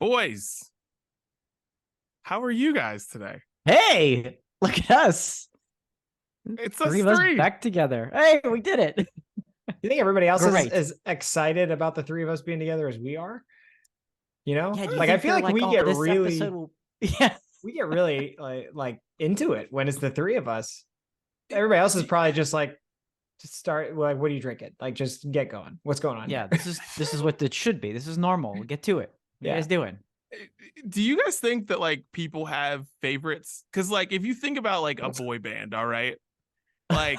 Boys, how are you guys today? Hey, look at us. It's us Three of us three. back together. Hey, we did it. You think everybody else is Great. as excited about the three of us being together as we are? You know, Yeah, do you like I think feel they're like we oh, get this really, episode will... Yeah. we get really like into it when it's the three of us. Everybody else is probably just like, just start. Like, what are you drinking? Like, just get going. What's going on? Yeah, Here? this is what it should be. This is normal. Get to it. What are you guys doing? Do you guys think that like people have favorites? Because like if you think about like a boy band, all right, like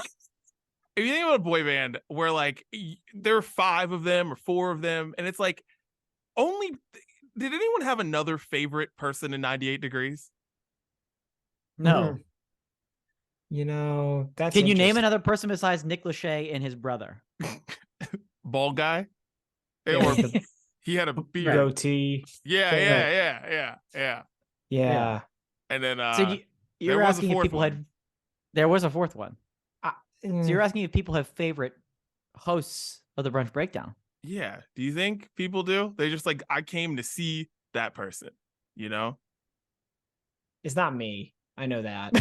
if you think about a boy band where like there are five of them or four of them, and it's like only did anyone have another favorite person in 98 Degrees? No. You know, that's Can you name another person besides Nick Lachey and his brother? Bald guy, Yeah, or he had a beard, goatee. yeah. Yeah. And then So there you're was a asking if fourth people one. had... There was a fourth one. So Mm, you're asking if people have favorite hosts of the Brunch Breakdown. Yeah. Do you think people do? They just like, I came to see that person, you know? it's not me. I know that.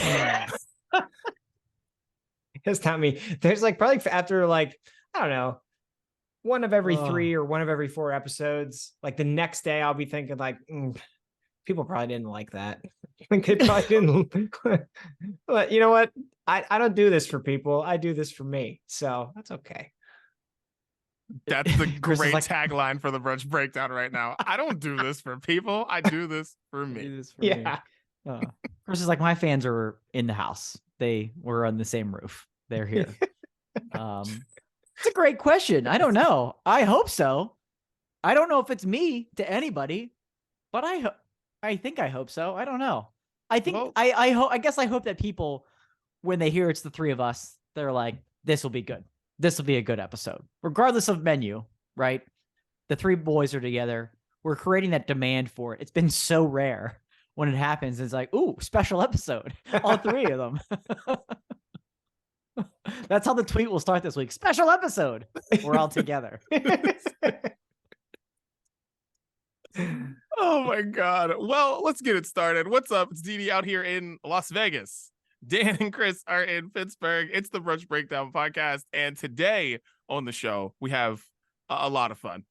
It's not me. There's like probably after like, I don't know, one of every three or one of every four episodes, like the next day I'll be thinking like, people probably didn't like that. Like they probably didn't. But you know what? I don't do this for people. I do this for me. So that's okay. That's the Chris is great like- tagline for the Brunch Breakdown right now. I don't do this for people. I do this for Do me. this for me. Yeah. Chris is like, my fans are in the house. They were on the same roof. They're here. It's a great question. I don't know. I hope so. I don't know if it's me to anybody, but I think I hope so. I don't know. I think Well- I guess I hope that people, when they hear it's the three of us, they're like, this will be good. This will be a good episode, regardless of menu, right? The three boys are together. We're creating that demand for it. It's been so rare when it happens. It's like, ooh, special episode. All three of them. That's how the tweet will start this week. Special episode. We're all together. Oh my God. Well, let's get it started. What's up? It's Didi out here in Las Vegas. Dan and Chris are in Pittsburgh. It's the Brunch Breakdown podcast. And today on the show, we have a lot of fun.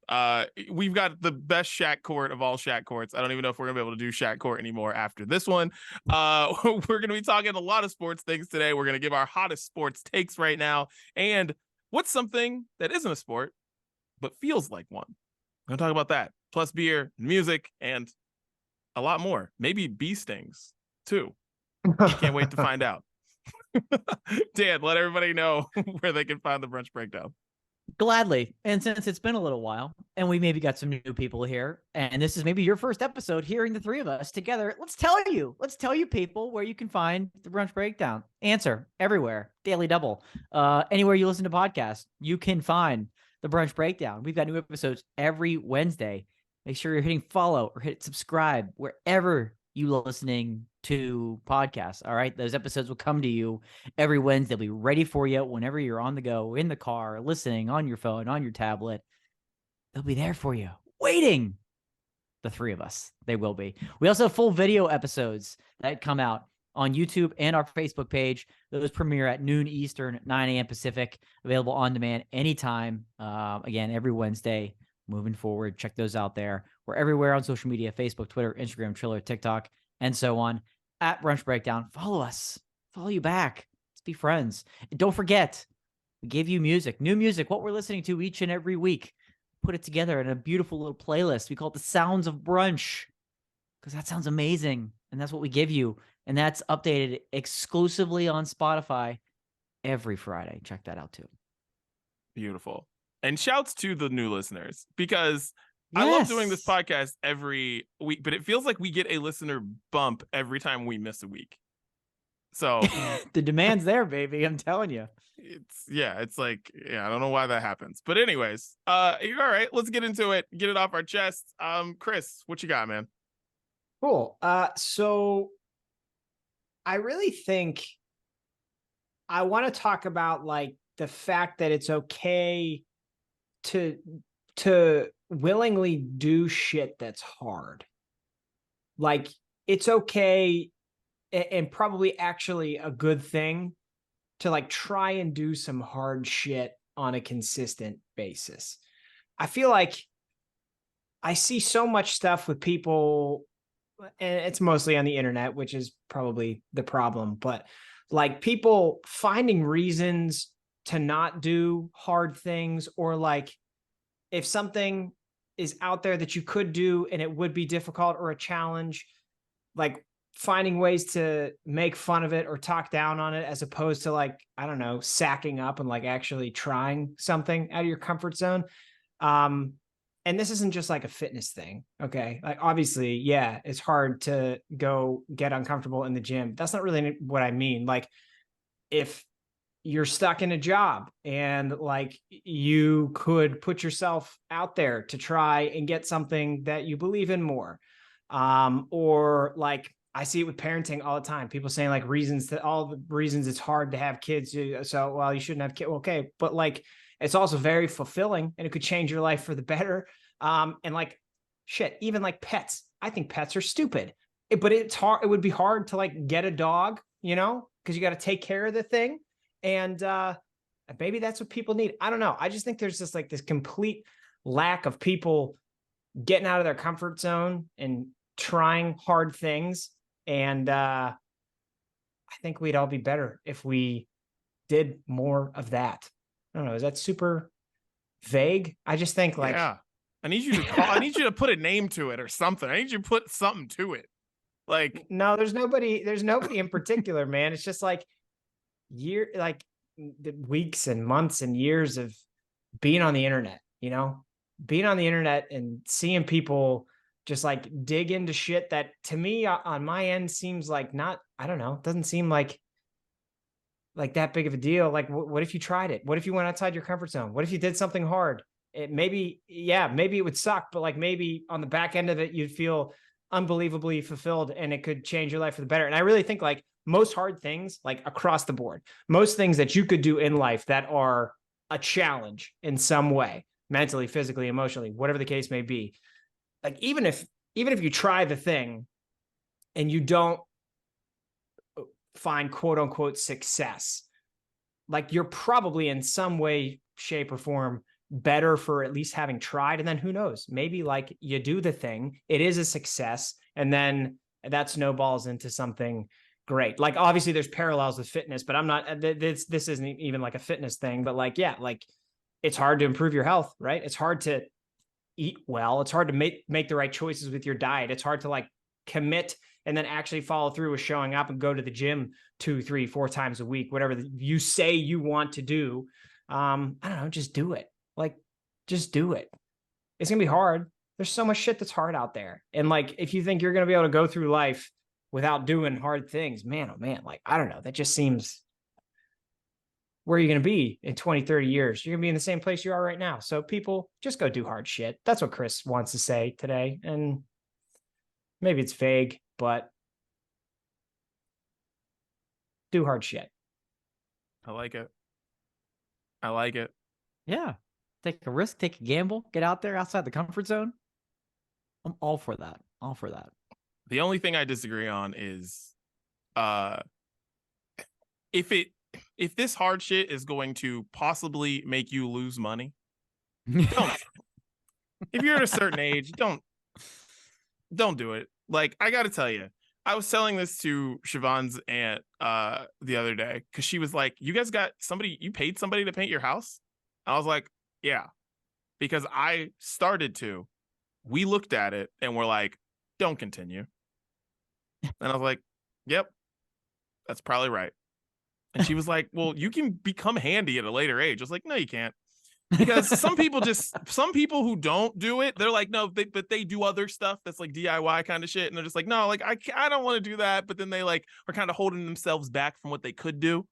We've got the best Shaq court of all Shaq courts. I don't even know if we're going to be able to do Shaq court anymore after this one. We're going to be talking a lot of sports things today. We're going to give our hottest sports takes right now. And what's something that isn't a sport, but feels like one? We're going to talk about that. Plus beer, music, and a lot more. Maybe bee stings, too. Can't wait to find out. Dan, let everybody know where they can find the Brunch Breakdown. Gladly. And since it's been a little while and we maybe got some new people here, and this is maybe your first episode hearing the three of us together, let's tell you people where you can find the Brunch Breakdown. Answer: everywhere. Daily Double. Anywhere you listen to podcasts, you can find the Brunch Breakdown. We've got new episodes every Wednesday. Make sure you're hitting follow or hit subscribe wherever you're listening to podcasts. All right. Those episodes will come to you every Wednesday. They'll be ready for you whenever you're on the go, in the car, listening, on your phone, on your tablet. They'll be there for you, waiting. The three of us. They will be. We also have full video episodes that come out on YouTube and our Facebook page. Those premiere at noon Eastern, 9 a.m. Pacific, available on demand anytime. Again, every Wednesday moving forward. Check those out there. We're everywhere on social media: Facebook, Twitter, Instagram, Triller, TikTok, and so on. At Brunch Breakdown. Follow us. Follow you back. Let's be friends. And don't forget, we give you music, new music, what we're listening to each and every week. Put it together in a beautiful little playlist. We call it the Sounds of Brunch, because that sounds amazing. And that's what we give you. And that's updated exclusively on Spotify every Friday. Check that out too. Beautiful. And shouts to the new listeners, because I love doing this podcast every week, but it feels like we get a listener bump every time we miss a week. So the demand's there, baby. I'm telling you. It's like, I don't know why that happens. But anyways, all right, let's get into it. Get it off our chest. Chris, what you got, man? Cool. So I really think I want to talk about like the fact that it's okay to willingly do shit that's hard. like it's okay and probably actually a good thing to like try and do some hard shit on a consistent basis. I feel like I see so much stuff with people, and it's mostly on the internet, which is probably the problem, but like people finding reasons to not do hard things, or like if something is out there that you could do and it would be difficult or a challenge, like finding ways to make fun of it or talk down on it, as opposed to like, I don't know, sacking up and like actually trying something out of your comfort zone. And this isn't just like a fitness thing. Okay. Like obviously, yeah, it's hard to go get uncomfortable in the gym. That's not really what I mean. Like if you're stuck in a job and like you could put yourself out there to try and get something that you believe in more. Or like I see it with parenting all the time. People saying like all the reasons it's hard to have kids. So, well, you shouldn't have kids. Okay. But like, it's also very fulfilling and it could change your life for the better. And like shit, even like pets, I think pets are stupid, but it's hard. It would be hard to like get a dog, because you got to take care of the thing. And maybe that's what people need. I don't know. I just think there's just like this complete lack of people getting out of their comfort zone and trying hard things. And I think we'd all be better if we did more of that. I don't know. Is that super vague? I just think like, yeah, I need you to put a name to it or something. I need you to put something to it. Like, no, there's nobody in particular, man. It's just like the weeks and months and years of being on the internet, being on the internet and seeing people just like dig into shit that to me on my end seems like I don't know, it doesn't seem like that big of a deal. Like what if you tried it? What if you went outside your comfort zone? What if you did something hard? Maybe it would suck, but like maybe on the back end of it, you'd feel unbelievably fulfilled and it could change your life for the better. And I really think like most hard things, like across the board, most things that you could do in life that are a challenge in some way, mentally, physically, emotionally, whatever the case may be. Like even if you try the thing and you don't find quote unquote success, like you're probably in some way, shape, or form better for at least having tried. And then who knows, maybe like you do the thing, it is a success, and then that snowballs into something great. Like obviously there's parallels with fitness, but I'm not, this isn't even like a fitness thing, but like, yeah, like it's hard to improve your health, right? It's hard to eat well. It's hard to make the right choices with your diet. It's hard to like commit and then actually follow through with showing up and go to the gym 2, 3, 4 times a week, whatever you say you want to do. I don't know, just do it. Like, just do it. It's going to be hard. There's so much shit that's hard out there. And like, if you think you're going to be able to go through life without doing hard things, man, oh man, like, I don't know. That just seems, where are you going to be in 20, 30 years? You're going to be in the same place you are right now. So people, just go do hard shit. That's what Chris wants to say today. And maybe it's vague, but do hard shit. I like it. I like it. Yeah. Take a risk, take a gamble, get out there outside the comfort zone. I'm all for that. All for that. The only thing I disagree on is if this hard shit is going to possibly make you lose money, don't. If you're at a certain age, don't do it. Like, I gotta tell you, I was telling this to Siobhan's aunt the other day, because she was like, you guys got somebody, you paid somebody to paint your house? I was like, yeah, because I started to. We looked at it and we're like, don't continue. And I was like, yep, that's probably right. And she was like, well, you can become handy at a later age. I was like, no, you can't. Because some people who don't do it, they're like, no, but they do other stuff that's like DIY kind of shit. And they're just like, no, like, I don't want to do that. But then they like are kind of holding themselves back from what they could do.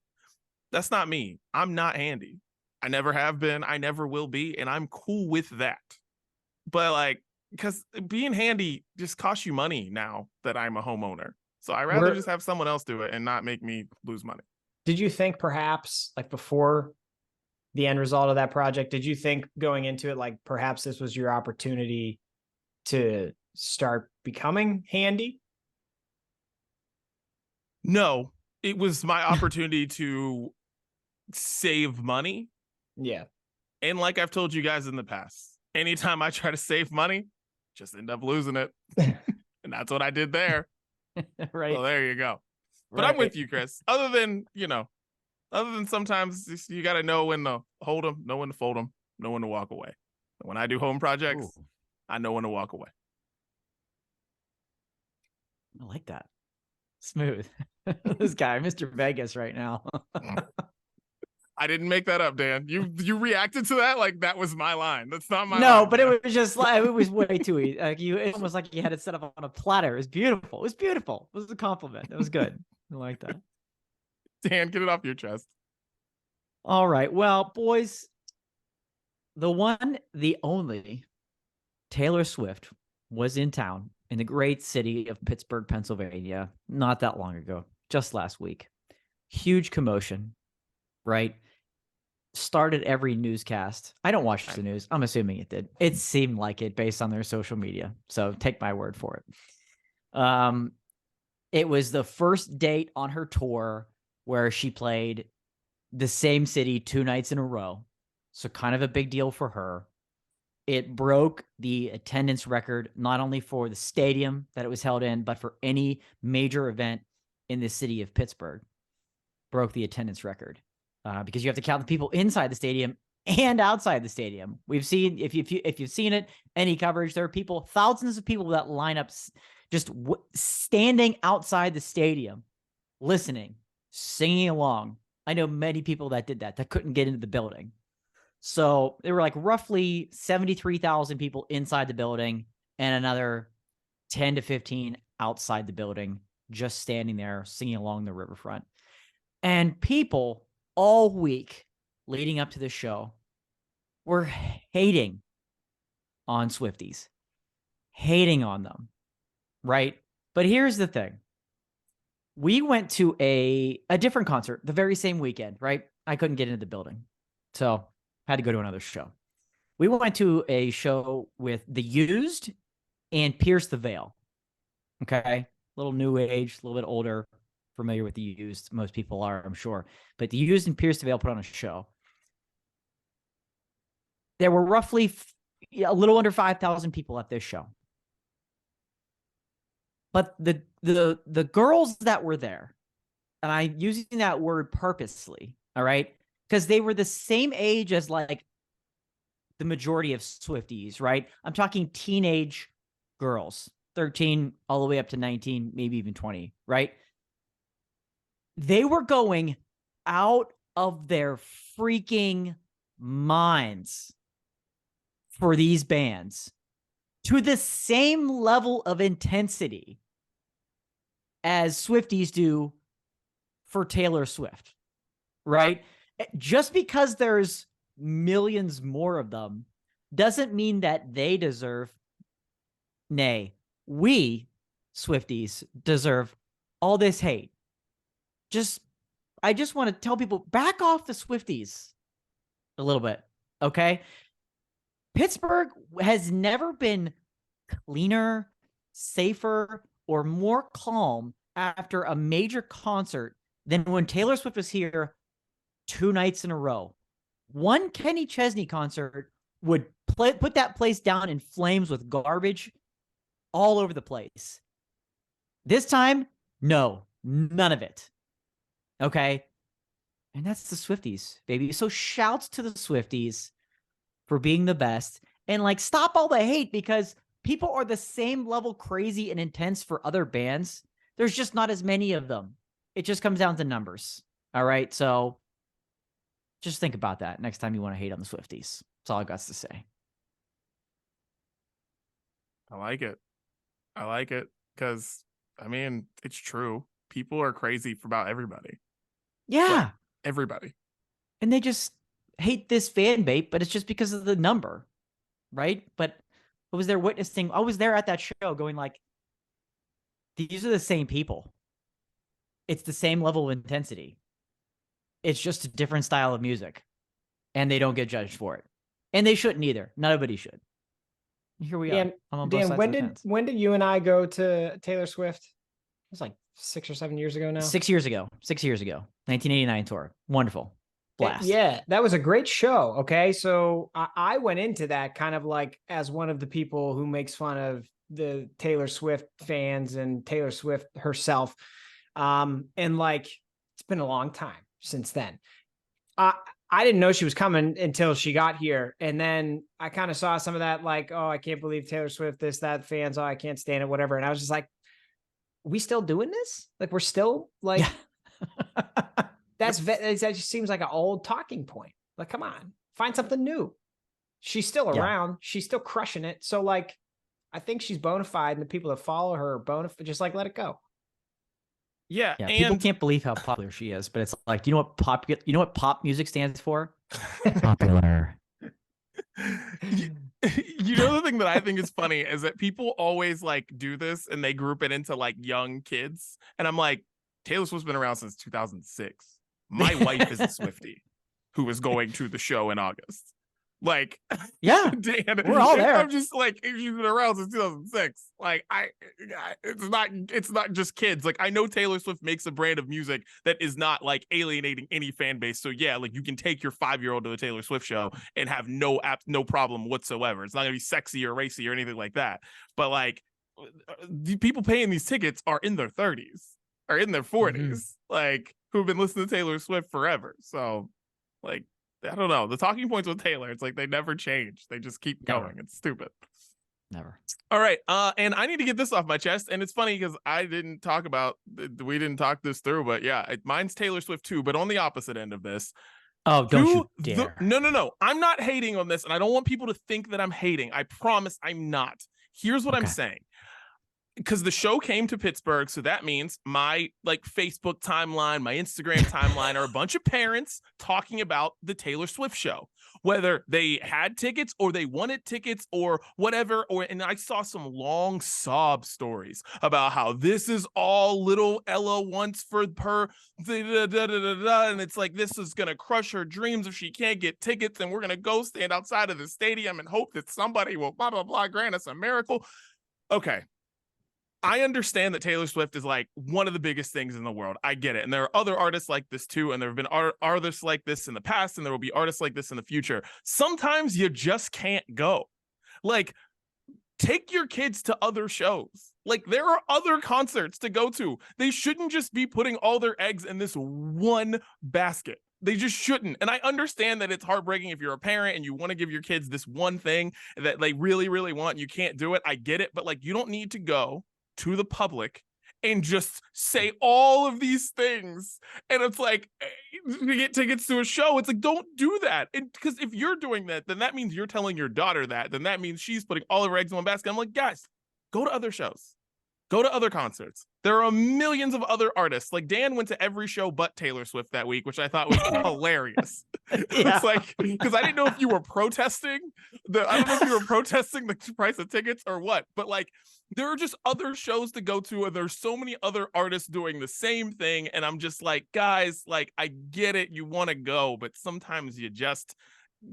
That's not me. I'm not handy. I never have been. I never will be. And I'm cool with that. But like, because being handy just costs you money now that I'm a homeowner. So I'd rather just have someone else do it and not make me lose money. Did you think perhaps like before the end result of that project, did you think going into it, like perhaps this was your opportunity to start becoming handy? No, it was my opportunity to save money. Yeah. And like I've told you guys in the past, anytime I try to save money, just end up losing it. And that's what I did there. Right. So there you go. But I'm with you, Chris. Other than sometimes you got to know when to hold them, know when to fold them, know when to walk away. When I do home projects, Ooh. I know when to walk away. I like that. Smooth. This guy, Mr. Vegas right now. I didn't make that up, Dan. You reacted to that like that was my line. That's not my No, line, but Dan. it was just like, it was way too easy. Like it's almost like you had it set up on a platter. It was beautiful. It was beautiful. It was a compliment. It was good. I like that. Dan, get it off your chest. All right. Well, boys, the one, the only Taylor Swift was in town in the great city of Pittsburgh, Pennsylvania, not that long ago, just last week. Huge commotion, right? Started every newscast. I don't watch the news. I'm assuming it did. It seemed like it based on their social media. So take my word for it. It was the first date on her tour where she played the same city 2 nights in a row. So kind of a big deal for her. It broke the attendance record, not only for the stadium that it was held in, but for any major event in the city of Pittsburgh. Broke the attendance record because you have to count the people inside the stadium and outside the stadium. We've seen, if you've seen it, any coverage, there are people, thousands of people that line up just standing outside the stadium, listening, singing along. I know many people that did that couldn't get into the building. So there were like roughly 73,000 people inside the building and another 10 to 15 outside the building, just standing there singing along the riverfront. And people all week leading up to the show were hating on Swifties, hating on them, right? But here's the thing. We went to a different concert the very same weekend, right? I couldn't get into the building, so had to go to another show. We went to a show with The Used and Pierce the Veil. Okay, a little new age, a little bit older, familiar with The Used. Most people are, I'm sure. But The Used and Pierce the Veil put on a show. There were roughly a little under 5,000 people at this show. But the girls that were there, and I'm using that word purposely, all right? Because they were the same age as like the majority of Swifties, right? I'm talking teenage girls, 13 all the way up to 19, maybe even 20, right? They were going out of their freaking minds for these bands to the same level of intensity as Swifties do for Taylor Swift, right? Just because there's millions more of them doesn't mean that they deserve, nay, we Swifties deserve all this hate. I just want to tell people, back off the Swifties a little bit, okay? Pittsburgh has never been cleaner, safer, or more calm after a major concert than when Taylor Swift was here 2 nights in a row. One Kenny Chesney concert would put that place down in flames with garbage all over the place. This time, no, none of it. Okay? And that's the Swifties, baby. So shouts to the Swifties for being the best. And like, stop all the hate, because people are the same level crazy and intense for other bands. There's just not as many of them. It just comes down to numbers. All right? So just think about that next time you want to hate on the Swifties. That's all I got to say. I like it. I like it because, I mean, it's true. People are crazy for about everybody. Yeah. Like, everybody. And they just hate this fan bait, but it's just because of the number, right? But I was there witnessing. I was there at that show going like, these are the same people. It's the same level of intensity. It's just a different style of music. And they don't get judged for it. And they shouldn't either. Nobody should. Here we are. Dan, I'm on both Dan, sides when of the did fence. when did you and I go to Taylor Swift? It was like 6 or 7 years ago now. 6 years ago. 6 years ago. 1989 tour. Wonderful. Blast. Yeah, that was a great show. Okay, so I went into that kind of like as one of the people who makes fun of the Taylor Swift fans and Taylor Swift herself. And like it's been a long time since then. I didn't know she was coming until she got here. And then I kind of saw some of that, like, oh, I can't believe Taylor Swift, this, that, fans, oh, I can't stand it, whatever. And I was just like, we still doing this? Like, we're still like, that just seems like an old talking point. Like, come on, find something new. She's still around. She's still crushing it. So like, I think she's bona fide and the people that follow her are bona fide. Just like, let it go. Yeah, Yeah, and people can't believe how popular she is, but it's like, you know what pop music stands for? Popular. You know, the thing that I think is funny is that people always like do this and they group it into like young kids. And I'm like, Taylor Swift's been around since 2006. My wife is a Swiftie who is going to the show in August. Like, yeah, Dan, we're all there. I'm just like, she's been around since 2006. Like, it's not just kids. Like, I know Taylor Swift makes a brand of music that is not like alienating any fan base. So yeah, like you can take your 5-year-old to a Taylor Swift show and have no problem whatsoever. It's not gonna be sexy or racy or anything like that. But like, the people paying these tickets are in their 30s or in their 40s, like who've been listening to Taylor Swift forever. So, like, I don't know. The talking points with Taylor, it's like they never change. They just keep going. It's stupid. Never. All right. And I need to get this off my chest. And it's funny because we didn't talk this through, but yeah, mine's Taylor Swift too, but on the opposite end of this. Oh, don't you dare. No. I'm not hating on this. And I don't want people to think that I'm hating. I promise I'm not. Here's what I'm saying. Because the show came to Pittsburgh, so that means my like Facebook timeline, my Instagram timeline are a bunch of parents talking about the Taylor Swift show, whether they had tickets or they wanted tickets or whatever. And I saw some long sob stories about how this is all little Ella wants for her, and it's like this is gonna crush her dreams if she can't get tickets, and we're gonna go stand outside of the stadium and hope that somebody will blah blah blah grant us a miracle. Okay. I understand that Taylor Swift is like one of the biggest things in the world. I get it. And there are other artists like this too. And there have been artists like this in the past, and there will be artists like this in the future. Sometimes you just can't go. Like, take your kids to other shows. Like, there are other concerts to go to. They shouldn't just be putting all their eggs in this one basket. They just shouldn't. And I understand that it's heartbreaking if you're a parent and you want to give your kids this one thing that they really, really want and you can't do it. I get it. But like, you don't need to go to the public and just say all of these things. And it's like, to get tickets to a show, it's like, don't do that. And because if you're doing that, then that means you're telling your daughter that. Then that means she's putting all of her eggs in one basket. I'm like, guys, go to other shows. Go to other concerts. There are millions of other artists. Like, Dan went to every show but Taylor Swift that week, which I thought was hilarious. It's like, because I didn't know if you were protesting I don't know if you were protesting the price of tickets or what, but like, there are just other shows to go to, and there's so many other artists doing the same thing. And I'm just like, guys, like, I get it. You want to go, but sometimes you just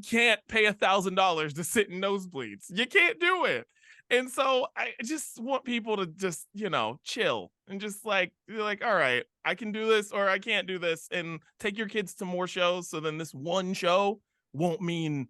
can't pay $1,000 to sit in nosebleeds. You can't do it. And so I just want people to just, chill and just like, you're like, all right, I can do this or I can't do this, and take your kids to more shows. So then this one show won't mean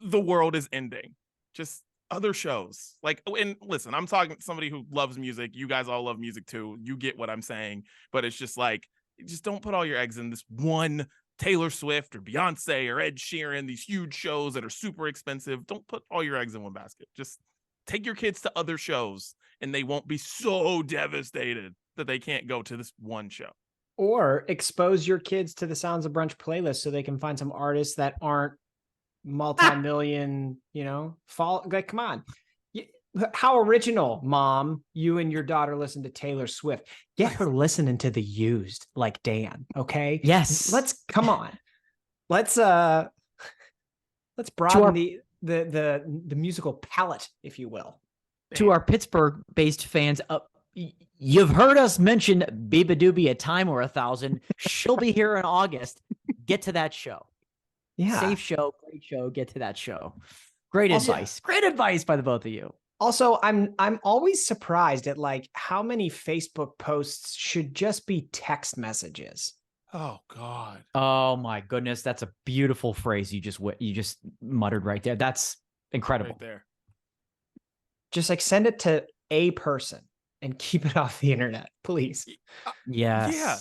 the world is ending. Just other shows. Like, and listen, I'm talking to somebody who loves music. You guys all love music too. You get what I'm saying, but it's just like, just don't put all your eggs in this one Taylor Swift or Beyonce or Ed Sheeran, these huge shows that are super expensive. Don't put all your eggs in one basket. Just take your kids to other shows, and they won't be so devastated that they can't go to this one show. Or expose your kids to the Sounds of Brunch playlist so they can find some artists that aren't multi-million, like, come on. How original, Mom. You and your daughter listen to Taylor Swift. Get her listening to The Used, like Dan, okay? Yes. Come on. Let's broaden the musical palette, if you will. To our Pittsburgh-based fans, you've heard us mention Biba Doobie a time or 1,000. She'll be here in August. Get to that show. Yeah. Safe show, great show. Get to that show. Great Also- advice. Great advice by the both of you. Also, I'm always surprised at like how many Facebook posts should just be text messages. Oh God. Oh my goodness, that's a beautiful phrase you just muttered right there. That's incredible. Right there. Just like send it to a person and keep it off the internet, please. Yes. Yeah.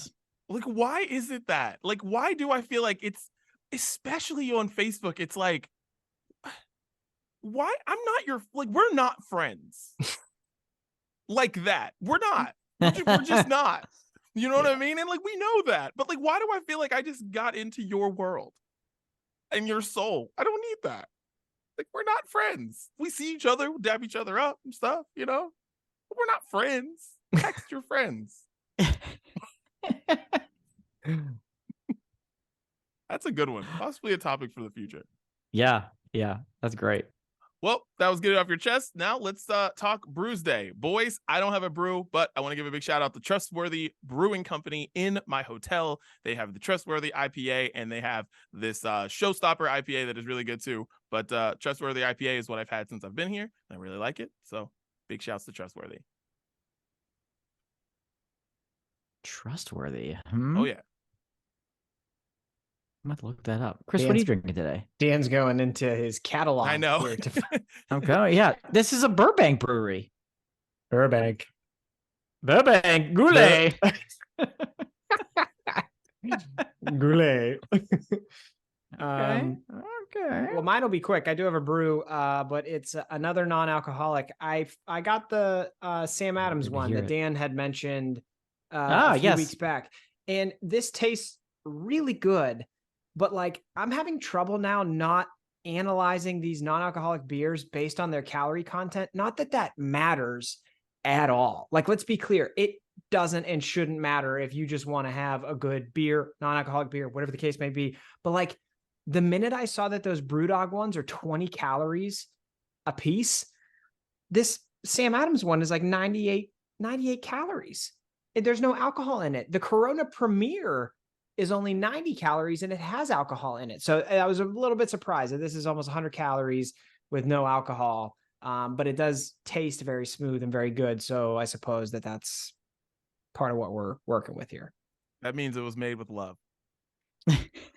Like, why is it that? Like, why do I feel like it's, especially on Facebook, it's like, why? I'm not your, like, we're not friends. Like that. We're not. We're just not. You know what I mean? And like, we know that. But like, why do I feel like I just got into your world and your soul? I don't need that. Like, we're not friends. We see each other, we dab each other up and stuff, you know? But we're not friends. Text your friends. That's a good one. Possibly a topic for the future. Yeah, that's great. Well, that was Get It Off Your Chest. Now let's talk Brews Day. Boys, I don't have a brew, but I want to give a big shout out to Trustworthy Brewing Company in my hotel. They have the Trustworthy IPA, and they have this Showstopper IPA that is really good too. But Trustworthy IPA is what I've had since I've been here. I really like it. So big shouts to Trustworthy. Trustworthy. Oh, yeah. I'm going to look that up. Chris, what are you drinking today? Dan's going into his catalog. I know. Here to Okay, yeah. This is a Burbank brewery. Burbank. Goulet. Goulet. Okay. Well, mine will be quick. I do have a brew, but it's another non-alcoholic. I got the Sam Adams Good to one hear that it. Dan had mentioned a few yes. weeks back, and this tastes really good. But like, I'm having trouble now not analyzing these non-alcoholic beers based on their calorie content. Not that that matters at all. Like, let's be clear, it doesn't and shouldn't matter if you just want to have a good beer, non-alcoholic beer, whatever the case may be. But like, the minute I saw that those Brewdog ones are 20 calories a piece, this Sam Adams one is like 98 calories. And there's no alcohol in it. The Corona Premier is only 90 calories and it has alcohol in it. So I was a little bit surprised that this is almost 100 calories with no alcohol. But it does taste very smooth and very good. So I suppose that that's part of what we're working with here. That means it was made with love.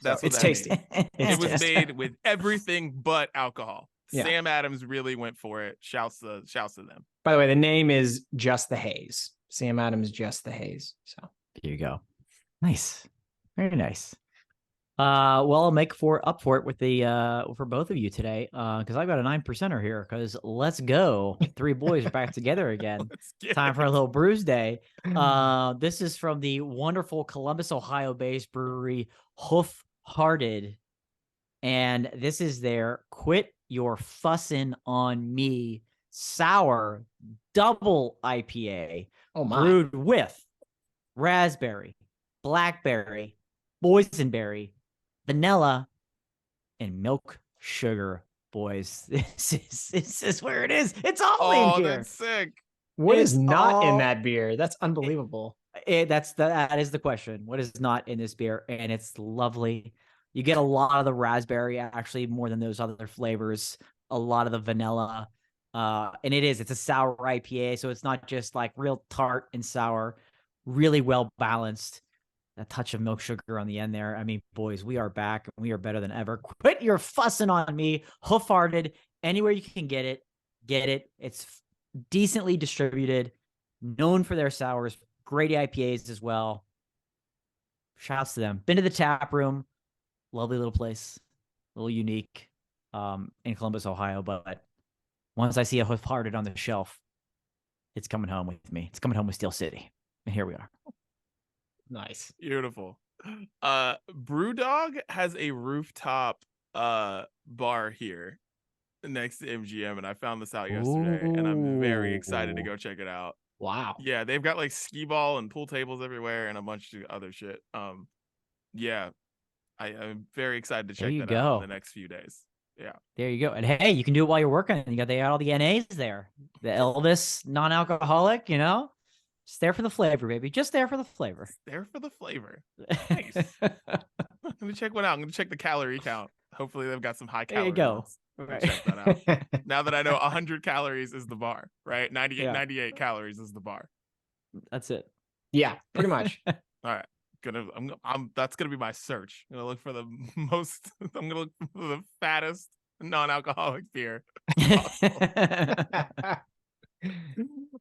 That's what it's that tasty. means. It's It was tasty. made with everything but alcohol. Yeah. Sam Adams really went for it. Shouts to them. By the way, the name is Just the Haze. Sam Adams, Just the Haze. So Here you go. Nice. Very nice. Well, I'll make up for it with the for both of you today. Because I've got a 9%er here. Because let's go. Three boys are back together again. Let's get Time for it. a little brews day. This is from the wonderful Columbus, Ohio-based brewery Hoof Hearted. And this is their Quit Your Fussin' on Me sour double IPA. oh my. Brewed with raspberry, blackberry, boysenberry, vanilla, and milk sugar. Boys, this is where it is. It's all Oh, in here. that's sick. What It's is not in all- that beer? That's unbelievable. That is the question. What is not in this beer? And it's lovely. You get a lot of the raspberry, actually, more than those other flavors. A lot of the vanilla. And it's a sour IPA, so it's not just like real tart and sour. Really well balanced. A touch of milk sugar on the end there. I mean, boys, we are back and we are better than ever. Quit your fussing on me. Hoof-hearted. Anywhere you can get it, get it. It's decently distributed. Known for their sours. Great IPAs as well. Shouts to them. Been to the tap room. Lovely little place. A little unique in Columbus, Ohio. But once I see a Hoof-hearted on the shelf, it's coming home with me. It's coming home with Steel City. And here we are. Nice. Beautiful. Brewdog has a rooftop bar here next to MGM, and I found this out yesterday, and I'm very excited to go check it out. Wow. Yeah, they've got like skee ball and pool tables everywhere and a bunch of other shit. Yeah, I'm very excited to check There you that out in go. the next few days. Yeah. There you go. And hey, you can do it while you're working. They got all the NAs there. The Elvis non-alcoholic, Just there for the flavor, baby. Just there for the flavor. There for the flavor. Nice. I'm gonna check one out. I'm gonna check the calorie count. Hopefully they've got some high There you calorie go. ones. Right. Check that out. Now that I know 100 calories is the bar, right? 98 calories is the bar. That's it. Yeah, pretty much. All right. That's gonna be my search. I'm gonna look for the most. I'm gonna look for the fattest non-alcoholic beer possible.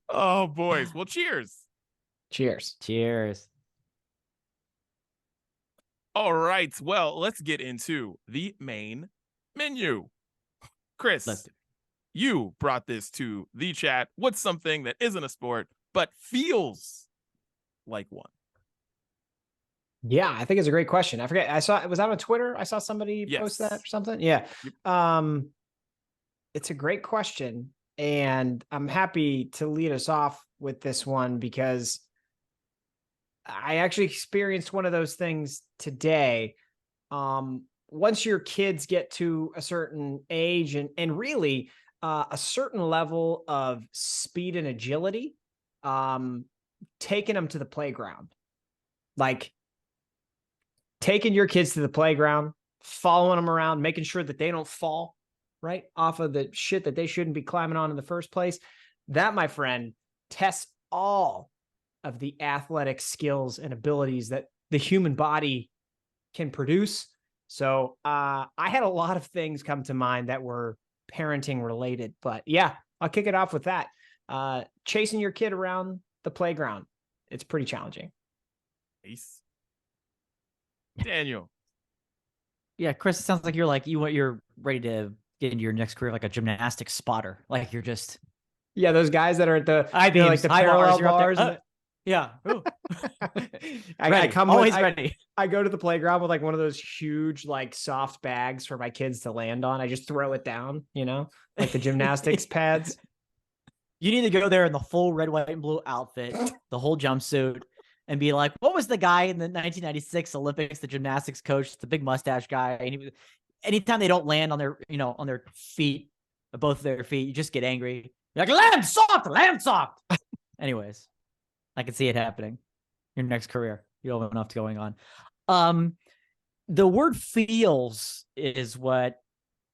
Oh, boys. Well, cheers. Cheers. Cheers. All right. Well, let's get into the main menu. Chris, you brought this to the chat. What's something that isn't a sport but feels like one? Yeah, I think it's a great question. I forget. Was that on Twitter? I saw somebody post that or something. Yeah. Yep. It's a great question. And I'm happy to lead us off with this one because I actually experienced one of those things today. Once your kids get to a certain age and really a certain level of speed and agility, taking them to the playground, like taking your kids to the playground, following them around, making sure that they don't fall right off of the shit that they shouldn't be climbing on in the first place. That, my friend, tests all of the athletic skills and abilities that the human body can produce. So I had a lot of things come to mind that were parenting related, but yeah, I'll kick it off with that. Chasing your kid around the playground. It's pretty challenging. Ace. Daniel. Yeah, Chris, it sounds like you're ready to get into your next career like a gymnastics spotter. Like you're just those guys that are at the like the parallel bars. Yeah. I come always ready. I go to the playground with like one of those huge like soft bags for my kids to land on. I just throw it down, like the gymnastics pads. You need to go there in the full red, white, and blue outfit, the whole jumpsuit, and be like, what was the guy in the 1996 Olympics, the gymnastics coach, the big mustache guy? And anytime they don't land on their feet, both of their feet, you just get angry. You're like, land soft. Anyways, I can see it happening. Your next career, you don't have enough going on. The word feels is what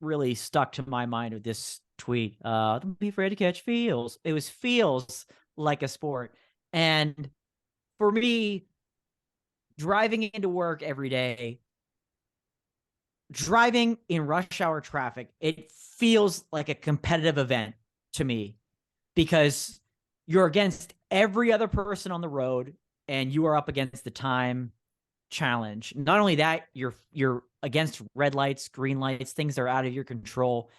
really stuck to my mind with this tweet. Don't be afraid to catch feels. It was feels like a sport. And for me, driving into work every day, driving in rush hour traffic, it feels like a competitive event to me because you're against every other person on the road and you are up against the time challenge. Not only that, you're against red lights, green lights, things that are out of your control.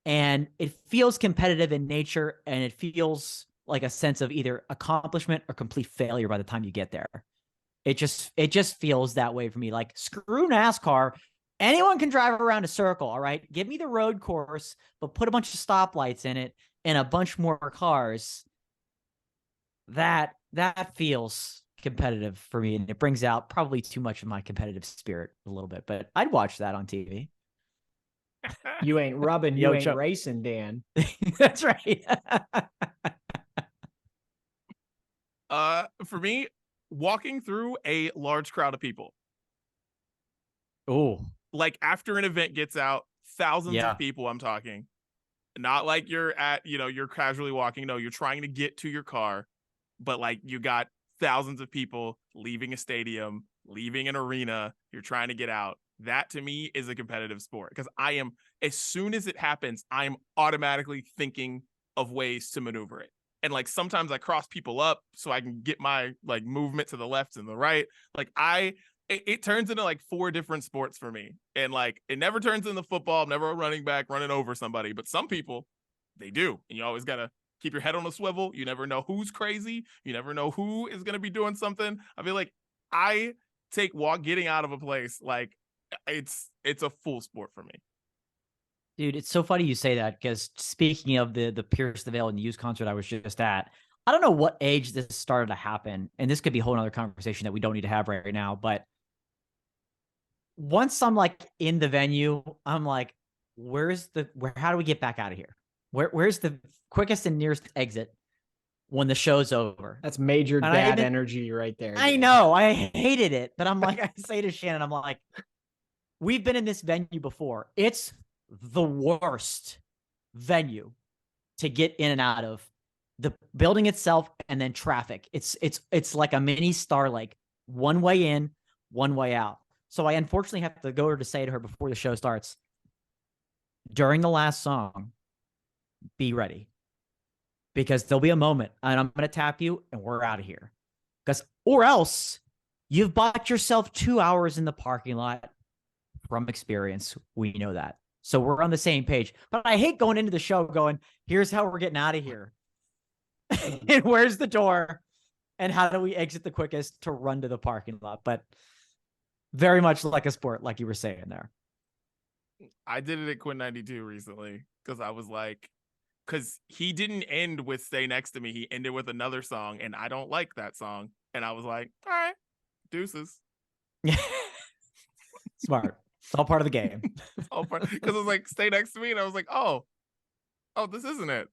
And it feels competitive in nature, and it feels like a sense of either accomplishment or complete failure by the time you get there. It just feels that way for me. Like, screw NASCAR. Anyone can drive around a circle, all right? Give me the road course, but put a bunch of stoplights in it and a bunch more cars. That feels competitive for me, and it brings out probably too much of my competitive spirit a little bit, but I'd watch that on TV. You ain't rubbing, you ain't racing, Dan. That's right. For me, walking through a large crowd of people. Oh, like after an event gets out, thousands of people, I'm talking. Not like you're you're casually walking. No, you're trying to get to your car, but like you got thousands of people leaving a stadium, leaving an arena. You're trying to get out. That to me is a competitive sport because as soon as it happens, I'm automatically thinking of ways to maneuver it. And like sometimes I cross people up so I can get my like movement to the left and the right. Like it turns into like 4 different sports for me. And like it never turns into football. I'm never a running back running over somebody, but some people, they do. And you always got to keep your head on a swivel. You never know who's crazy. You never know who is going to be doing something. I feel like I take getting out of a place like it's a full sport for me. Dude, it's so funny you say that because speaking of the Pierce the Veil and Yinz concert I was just at, I don't know what age this started to happen, and this could be a whole other conversation that we don't need to have right now, but once I'm like in the venue, I'm like, how do we get back out of here? Where's the quickest and nearest exit when the show's over? That's major dad energy right there. I know. I hated it, but I'm like, I say to Shannon, I'm like, we've been in this venue before. It's the worst venue to get in and out of, the building itself and then traffic. It's like a mini Star Lake, one way in, one way out. So I unfortunately have to go to say to her before the show starts, during the last song, be ready, because there'll be a moment and I'm going to tap you and we're out of here. Or else you've bought yourself 2 hours in the parking lot. From experience, we know that. So we're on the same page. But I hate going into the show going, here's how we're getting out of here. And where's the door? And how do we exit the quickest to run to the parking lot? But very much like a sport, like you were saying there. I did it at Quinn 92 recently because I was like, because he didn't end with Stay Next to Me. He ended with another song, and I don't like that song. And I was like, all right, deuces. Smart. It's all part of the game. Because it was like, Stay Next to Me. And I was like, oh, this isn't it.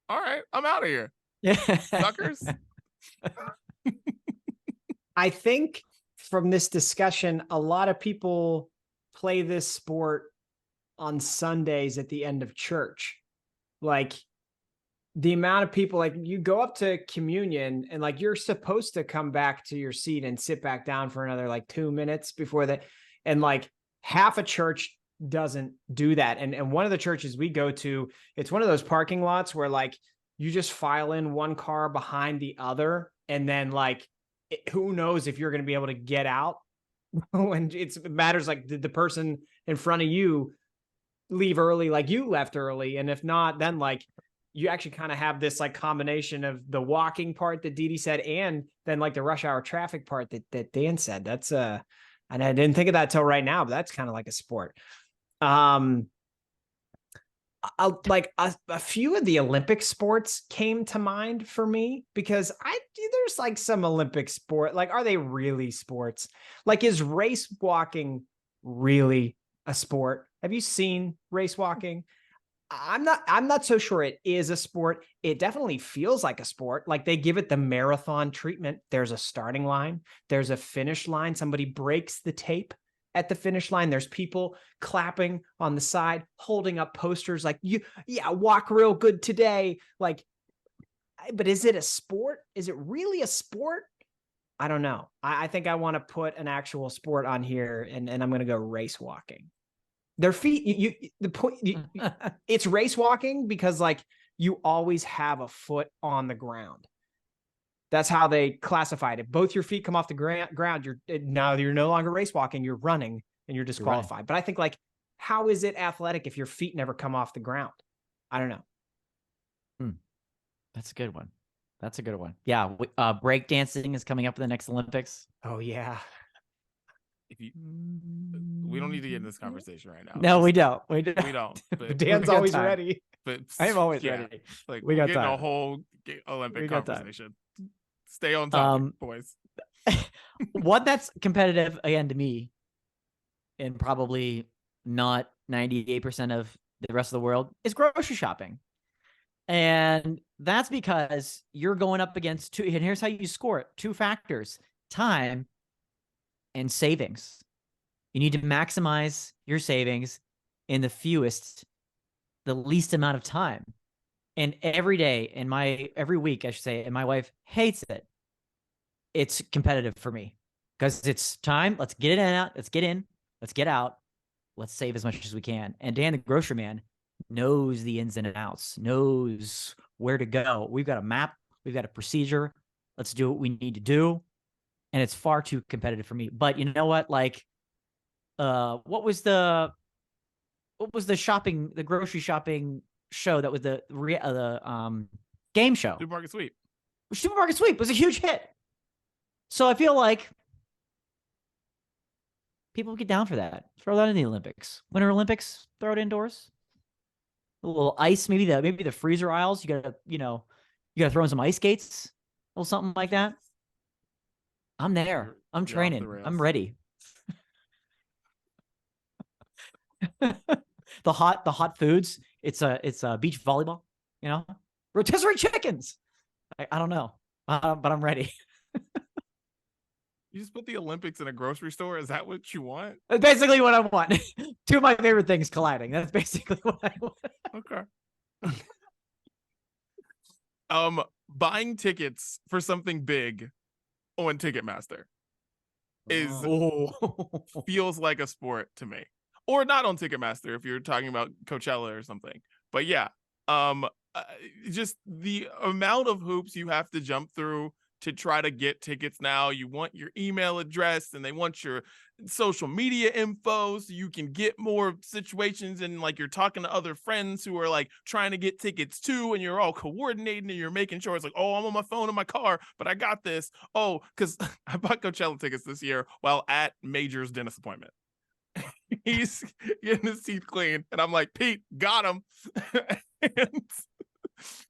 All right, I'm out of here. Yeah. Suckers. I think from this discussion, a lot of people play this sport on Sundays at the end of church. Like the amount of people, like you go up to communion and like you're supposed to come back to your seat and sit back down for another like 2 minutes before that. And like half a church doesn't do that. And one of the churches we go to, it's one of those parking lots where like you just file in one car behind the other. And then like, who knows if you're going to be able to get out when it matters. Like, did the person in front of you leave early like you left early? And if not, then like you actually kind of have this like combination of the walking part that Didi said and then like the rush hour traffic part that Dan said. That's and I didn't think of that till right now, but that's kind of like a sport. Like a few of the Olympic sports came to mind for me because there's like some Olympic sport. Like, are they really sports? Like, is race walking really a sport? Have you seen race walking? I'm not so sure it is a sport. It definitely feels like a sport. Like they give it the marathon treatment. There's a starting line. There's a finish line. Somebody breaks the tape at the finish line. There's people clapping on the side, holding up posters like, walk real good today. Like, but is it a sport? Is it really a sport? I don't know. I think I want to put an actual sport on here and I'm going to go race walking. Their feet, it's race walking because like you always have a foot on the ground. That's how they classified it. Both your feet come off the ground. You're no longer race walking. You're running and you're disqualified. Right. But I think like, how is it athletic if your feet never come off the ground? I don't know. That's a good one. That's a good one. Yeah. Break dancing is coming up in the next Olympics. Oh yeah. We don't need to get in this conversation right now. No, we don't. We don't. But Dan's always ready. But I'm always ready. Like we got getting time. a whole Olympic conversation. Stay on topic, boys. One that's competitive again to me, and probably not 98% of the rest of the world, is grocery shopping. And that's because you're going up against two, and here's how you score it: 2 factors, time and savings. You need to maximize your savings in the least amount of time. And every week, I should say, and my wife hates it. It's competitive for me because it's time. Let's get it out. Let's get in. Let's get out. Let's save as much as we can. And Dan, the grocery man, knows the ins and outs, knows where to go. We've got a map. We've got a procedure. Let's do what we need to do. And it's far too competitive for me. But you know what? Like, what was the grocery shopping show that was the game show? Supermarket Sweep. Supermarket Sweep was a huge hit. So I feel like people get down for that. Throw that in the Olympics. Winter Olympics, throw it indoors. A little ice, maybe the freezer aisles. You gotta throw in some ice skates, a little something like that. I'm there. I'm training. I'm ready. The hot foods. It's a beach volleyball. Rotisserie chickens. I don't know, but I'm ready. You just put the Olympics in a grocery store? Is that what you want? That's basically what I want. Two of my favorite things colliding. That's basically what I want. Okay. Buying tickets for something big on Ticketmaster is feels like a sport to me. Or not on Ticketmaster if you're talking about Coachella or something. But yeah, just the amount of hoops you have to jump through to try to get tickets now. You want your email address and they want your social media info so you can get more situations, and like you're talking to other friends who are like trying to get tickets too, and you're all coordinating and you're making sure it's like, oh, I'm on my phone in my car, but I got this. Oh, because I bought Coachella tickets this year while at Major's dentist appointment. He's getting his teeth cleaned, and I'm like, Pete, got him.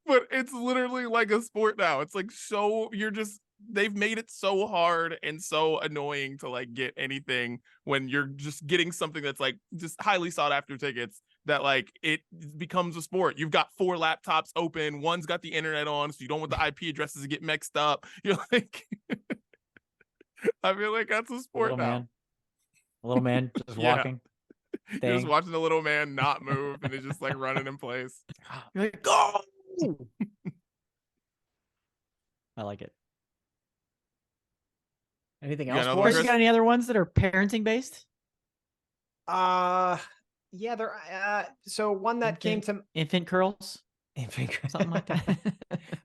But it's literally like a sport now. It's like, so they've made it so hard and so annoying to like get anything when you're just getting something that's like just highly sought after tickets, that like it becomes a sport. You've got 4 laptops open, one's got the internet on, so you don't want the IP addresses to get mixed up. You're like, I feel like that's a sport now. A little man just walking. You're just watching the little man not move, and it's just like running in place. You're like, go! I like it. Anything else? Chris, you got any other ones that are parenting based? Yeah, there. So one that came to infant curls, something like that.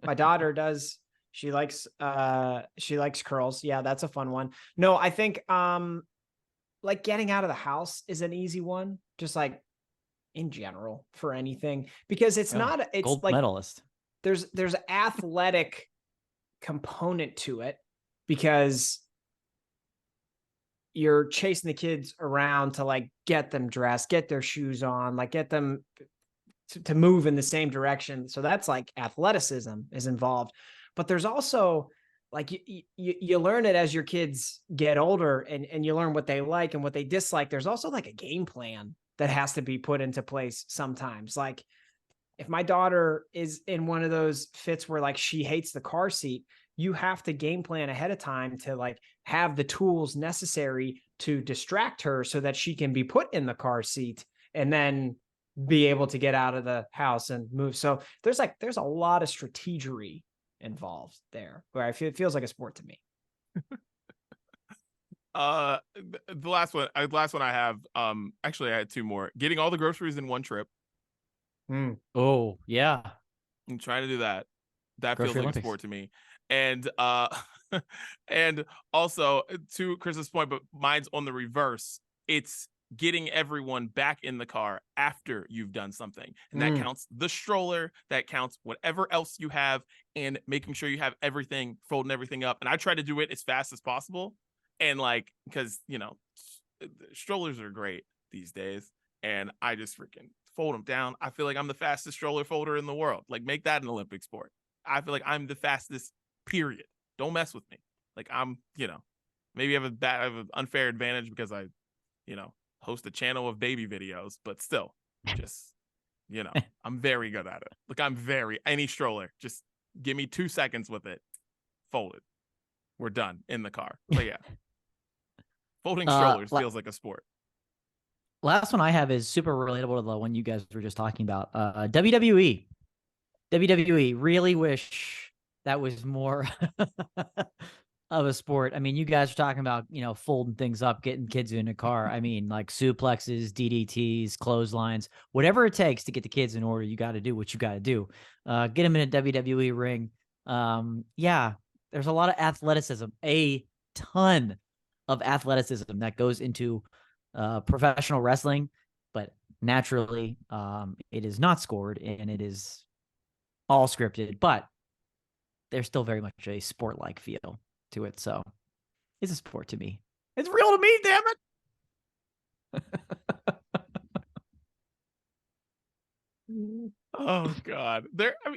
My daughter does. She likes curls. Yeah, that's a fun one. No, I think like getting out of the house is an easy one. Just like in general for anything, because it's not. It's gold like medalist. There's an athletic component to it, because you're chasing the kids around to like get them dressed, get their shoes on, like get them to move in the same direction. So that's like athleticism is involved. But there's also like you learn it as your kids get older, and you learn what they like and what they dislike. There's also like a game plan that has to be put into place sometimes. Like if my daughter is in one of those fits where like she hates the car seat, you have to game plan ahead of time to like have the tools necessary to distract her so that she can be put in the car seat and then be able to get out of the house and move. So there's a lot of strategery involved there, where it feels like a sport to me. The last one I have, actually I had 2 more. Getting all the groceries in one trip. Oh yeah, I'm trying to do that. That Grocery feels like Olympics. a sport to me. And and also to Chris's point, but mine's on the reverse. It's getting everyone back in the car after you've done something, and that counts the stroller, that counts whatever else you have, and making sure you have everything, folding everything up. And I try to do it as fast as possible, and like, because strollers are great these days, and I just freaking fold them down. I feel like I'm the fastest stroller folder in the world. Like, make that an Olympic sport. I feel like I'm the fastest, period. Don't mess with me. Like, I'm, maybe I have an unfair advantage because I, host a channel of baby videos, but still, just, I'm very good at it. Like, any stroller, just give me 2 seconds with it, fold it. We're done in the car. But yeah, folding strollers feels like a sport. Last one I have is super relatable to the one you guys were just talking about. WWE. Really wish that was more of a sport. I mean, you guys are talking about, folding things up, getting kids in a car. I mean, like suplexes, DDTs, clotheslines, whatever it takes to get the kids in order. You got to do what you got to do. Get them in a WWE ring. Yeah, there's a lot of athleticism, a ton of athleticism that goes into professional wrestling, but naturally, it is not scored and it is all scripted, but there's still very much a sport-like feel to it. So it's a sport to me. It's real to me, damn it. Oh God.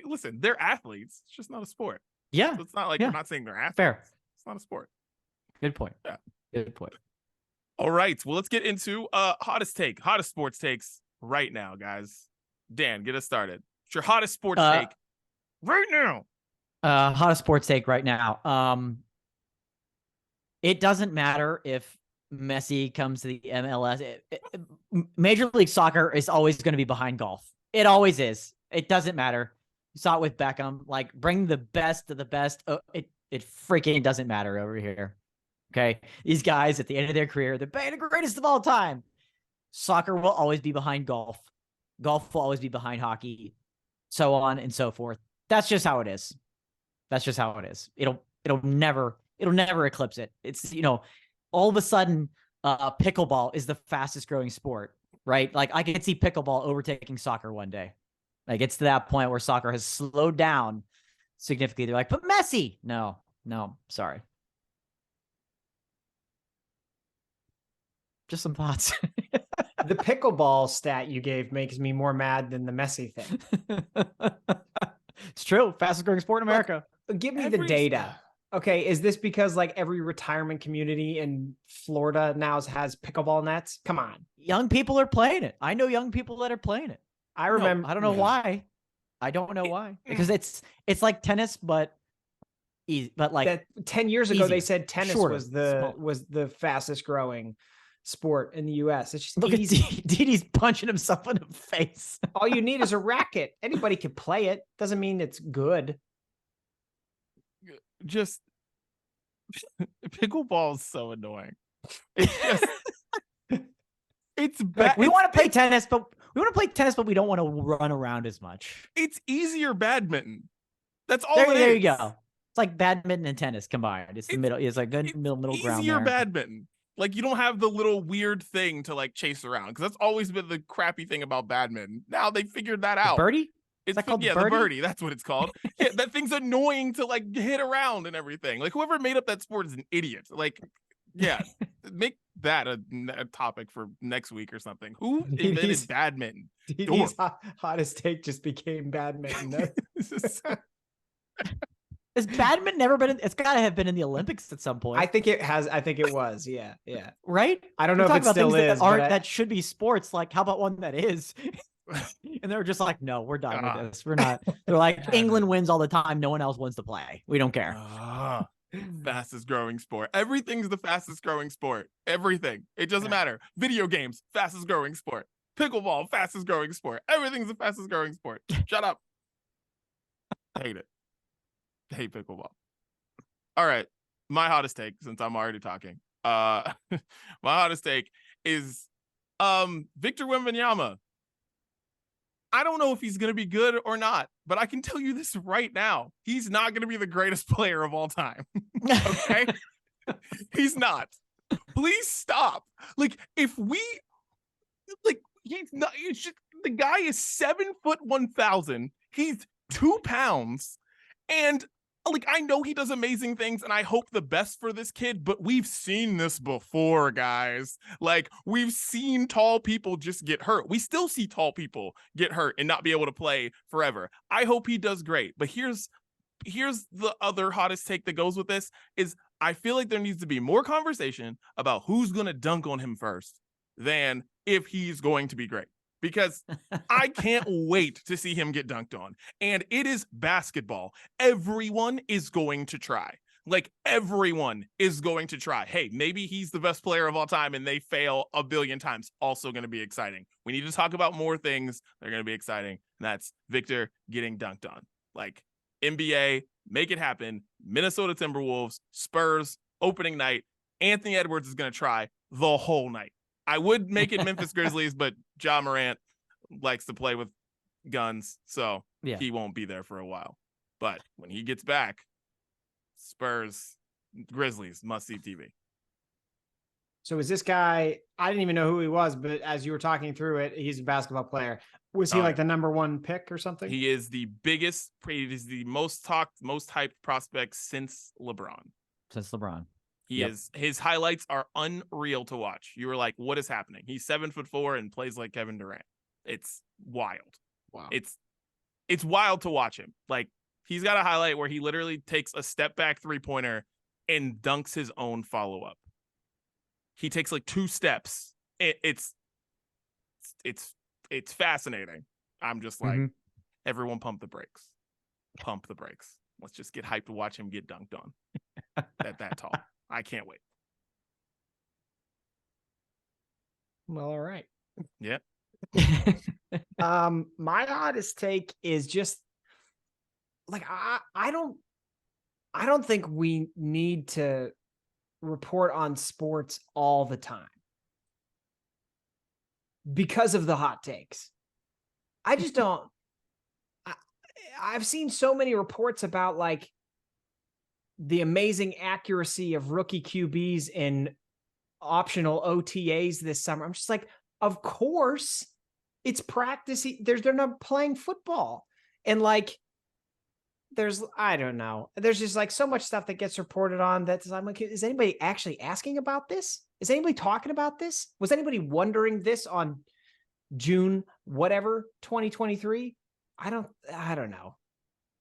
Listen, they're athletes. It's just not a sport. Yeah. So it's not like, I'm not saying they're athletes. Fair. It's not a sport. Good point. Yeah. Good point. All right. Well, let's get into hottest sports takes right now, guys. Dan, get us started. It's your hottest sports take right now. Hottest sports take right now. It doesn't matter if Messi comes to the MLS. Major League Soccer is always going to be behind golf. It always is. It doesn't matter. You saw it with Beckham. Like, bring the best of the best. Oh, it freaking doesn't matter over here. Okay, these guys at the end of their career, they're the greatest of all time. Soccer will always be behind golf. Golf will always be behind hockey, so on and so forth. That's just how it is. That's just how it is. It'll never eclipse it. It's, all of a sudden, pickleball is the fastest growing sport, right? Like, I can see pickleball overtaking soccer one day. Like, it's to that point where soccer has slowed down significantly. They're like, but Messi, no, sorry. Just some thoughts. The pickleball stat you gave makes me more mad than the Messi thing. It's true. Fastest growing sport in America. Give me the data. Okay, is this because like every retirement community in Florida now has pickleball nets? Come on. Young people are playing it. I know young people that are playing it. I remember. I don't know why. I don't know why. Because it's like tennis, but like that 10 years ago, easier, they said tennis shorter, was the fastest growing sport in the US. It's just look easy. at Didi's punching himself in the face. All you need is a racket. Anybody can play it. Doesn't mean it's good. Just pickleball is so annoying. It's just it's bad. Like, we want to play tennis, but we don't want to run around as much. It's easier badminton. That's all there it is. You go. It's like badminton and tennis combined. It's the middle. It's like good middle ground. Easier there. badminton. Like, you don't have the little weird thing to like chase around, because that's always been the crappy thing about badminton. Now they figured that out. The birdie? It's that called the birdie? birdie. That's what it's called. Yeah, that thing's annoying to like hit around and everything. Like, whoever made up that sport is an idiot. Like, yeah, make that a topic for next week or something. Who invented badminton? His hottest take just became badminton. Has badminton never been? It's got to have been in the Olympics at some point. I think it has. I think it was. Yeah. Right. I don't know if it still is. That should be sports. Like, how about one that is? And they're just like, no, we're done with this. We're not. They're like, England wins all the time. No one else wants to play. We don't care. Fastest growing sport. Everything's the fastest growing sport. Everything. It doesn't matter. Video games, fastest growing sport. Pickleball, fastest growing sport. Everything's the fastest growing sport. Shut up. Hate it. Hate pickleball. All right. My hottest take, since I'm already talking. My hottest take is Victor Wembanyama. I don't know if he's going to be good or not, but I can tell you this right now. He's not going to be the greatest player of all time. Okay? He's not. Please stop. Like, he's not, the guy is 7'1,000. He's 2 pounds. And like, I know he does amazing things, and I hope the best for this kid, but we've seen this before, guys. Like, we've seen tall people just get hurt. We still see tall people get hurt and not be able to play forever. I hope he does great. But here's the other hottest take that goes with this is I feel like there needs to be more conversation about who's going to dunk on him first than if he's going to be great. Because I can't wait to see him get dunked on. And it is basketball. Everyone is going to try. Like, everyone is going to try. Hey, maybe he's the best player of all time and they fail a billion times. Also going to be exciting. We need to talk about more things that are going to be exciting. And that's Victor getting dunked on. Like, NBA, make it happen. Minnesota Timberwolves, Spurs, opening night. Anthony Edwards is going to try the whole night. I would make it Memphis Grizzlies, but Ja Morant likes to play with guns, so he won't be there for a while. But when he gets back, Spurs, Grizzlies, must-see TV. So is this guy, I didn't even know who he was, but as you were talking through it, he's a basketball player. Was he like the number one pick or something? He is the biggest, he is the most talked, most hyped prospect since LeBron. He is. His highlights are unreal to watch. You were like, what is happening? He's 7'4" and plays like Kevin Durant. It's wild. Wow. It's wild to watch him. Like, he's got a highlight where he literally takes a step back 3-pointer and dunks his own follow-up. He takes like 2 steps. It's fascinating. I'm just like, everyone pump the brakes. Pump the brakes. Let's just get hyped to watch him get dunked on. That tall. I can't wait. Well, all right. Yeah. My hottest take is just like I don't think we need to report on sports all the time because of the hot takes. I just don't. I've seen so many reports about like the amazing accuracy of rookie QBs in optional OTAs this summer. I'm just like, of course, it's practice. They're not playing football, and like, I don't know. There's just like so much stuff that gets reported on that I'm like, is anybody actually asking about this? Is anybody talking about this? Was anybody wondering this on June whatever 2023? I don't know.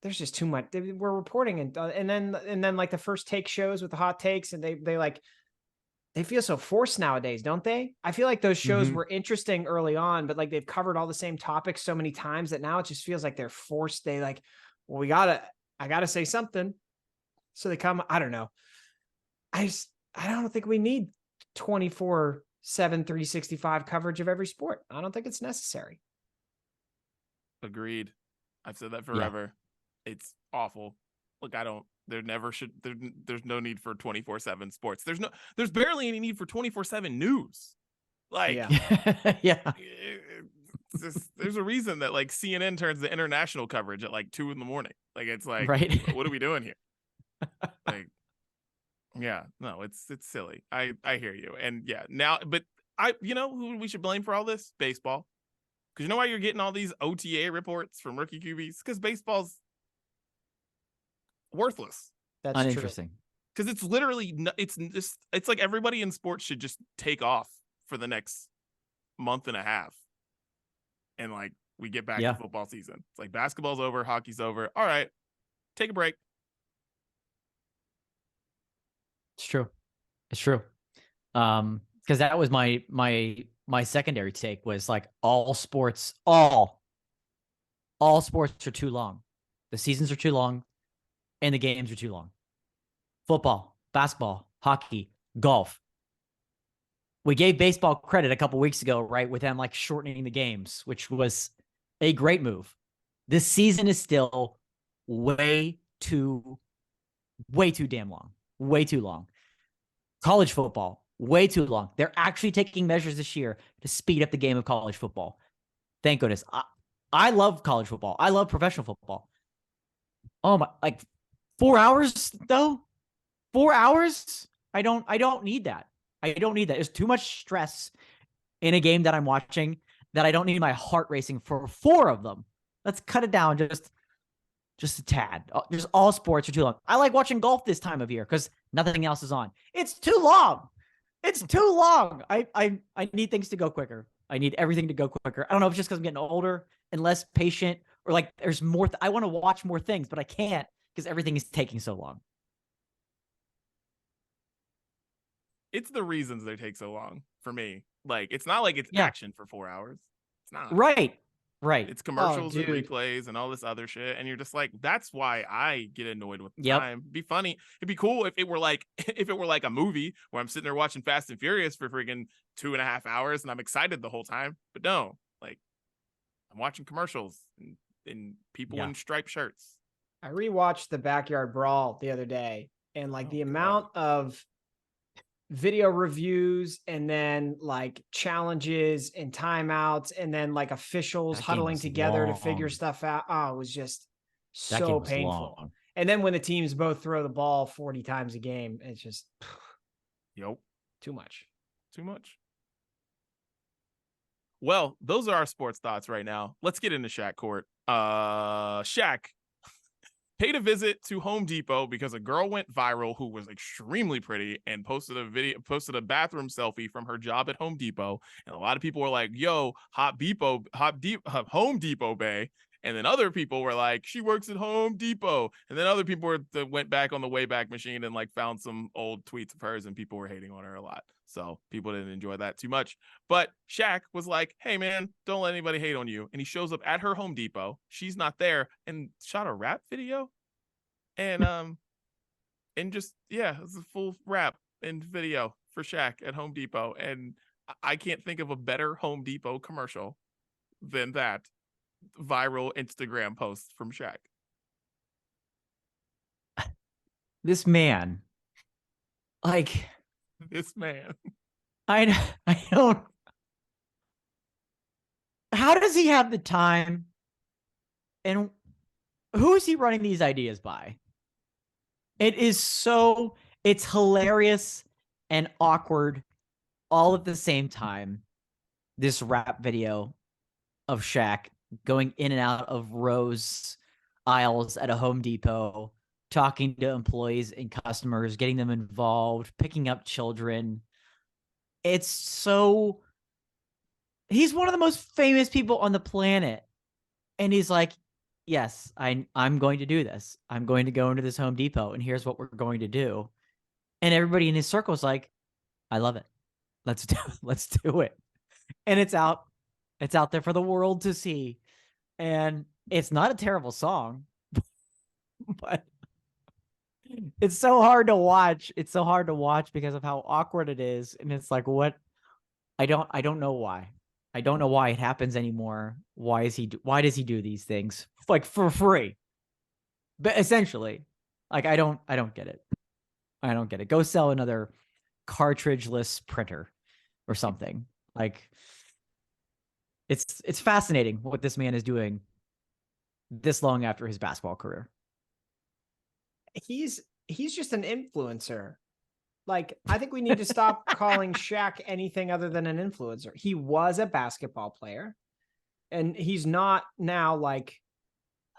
There's just too much. We're reporting and then like the first take shows with the hot takes, and they feel so forced nowadays, don't they? I feel like those shows were interesting early on, but like they've covered all the same topics so many times that now it just feels like they're forced. They like, well, I gotta say something. So they come, I don't know. I don't think we need 24/7, 365 coverage of every sport. I don't think it's necessary. Agreed. I've said that forever. Yeah. It's awful. Look, there never should, there's no need for 24/7 sports. There's barely any need for 24/7 news. Like, yeah. There's a reason that like CNN turns the international coverage at like 2 a.m. Like, it's like, right. What are we doing here? Like, yeah, no, it's silly. I hear you. And yeah, now, but who we should blame for all this? Baseball. Because you know why you're getting all these OTA reports from rookie QBs? Because baseball's worthless. That's uninteresting. Because it's literally, it's like everybody in sports should just take off for the next month and a half. And like, we get back to football season. It's like basketball's over, hockey's over. All right, take a break. It's true. Because that was my secondary take was like all sports are too long. The seasons are too long and the games are too long. Football, basketball, hockey, golf. We gave baseball credit a couple weeks ago, right? With them like shortening the games, which was a great move. This season is still way too damn long. Way too long. College football, way too long. They're actually taking measures this year to speed up the game of college football. Thank goodness. I love college football. I love professional football. Oh my, like 4 hours though? 4 hours? I don't need that. I don't need that. There's too much stress in a game that I'm watching that I don't need my heart racing for 4 of them. Let's cut it down just a tad. Just all sports are too long. I like watching golf this time of year because nothing else is on. It's too long. It's too long. I need things to go quicker. I need everything to go quicker. I don't know if it's just because I'm getting older and less patient, or like there's more. I want to watch more things, but I can't because everything is taking so long. It's the reasons they take so long for me. Like, it's not like it's action for 4 hours. It's not. Right. It's commercials and replays and all this other shit. And you're just like, that's why I get annoyed with the time. It'd be funny. It'd be cool if it were like a movie where I'm sitting there watching Fast and Furious for freaking 2.5 hours and I'm excited the whole time. But no, like, I'm watching commercials and people in striped shirts. I rewatched the Backyard Brawl the other day, and like the amount of video reviews and then like challenges and timeouts and then like officials huddling together to figure stuff out. Oh, it was just so painful. Long. And then when the teams both throw the ball 40 times a game, it's just too much. Well, those are our sports thoughts right now. Let's get into Shaq Court. Shaq paid a visit to Home Depot because a girl went viral who was extremely pretty and posted a bathroom selfie from her job at Home Depot. And a lot of people were like, yo, Home Depot Bay. And then other people were like, she works at Home Depot. And then other people went back on the Wayback Machine and like found some old tweets of hers, and people were hating on her a lot. So people didn't enjoy that too much. But Shaq was like, hey, man, don't let anybody hate on you. And he shows up at her Home Depot. She's not there, and shot a rap video. And just, it's a full rap and video for Shaq at Home Depot. And I can't think of a better Home Depot commercial than that viral Instagram post from Shaq. This man, like, This man. I don't. How does he have the time? And who is he running these ideas by? It's hilarious and awkward all at the same time. This rap video of Shaq going in and out of rows, aisles at a Home Depot, talking to employees and customers, getting them involved, picking up children. He's one of the most famous people on the planet. And he's like, yes, I'm going to do this. I'm going to go into this Home Depot and here's what we're going to do. And everybody in his circle is like, I love it. Let's do it. And it's out there for the world to see. And it's not a terrible song, but it's so hard to watch. It's so hard to watch because of how awkward it is. And it's like, what? I don't know why. I don't know why it happens anymore. Why does he do these things like for free? But essentially, like, I don't get it. I don't get it. Go sell another cartridgeless printer or something. Like, it's fascinating what this man is doing this long after his basketball career. He's just an influencer. Like, I think we need to stop calling Shaq anything other than an influencer. He was a basketball player, and he's not now like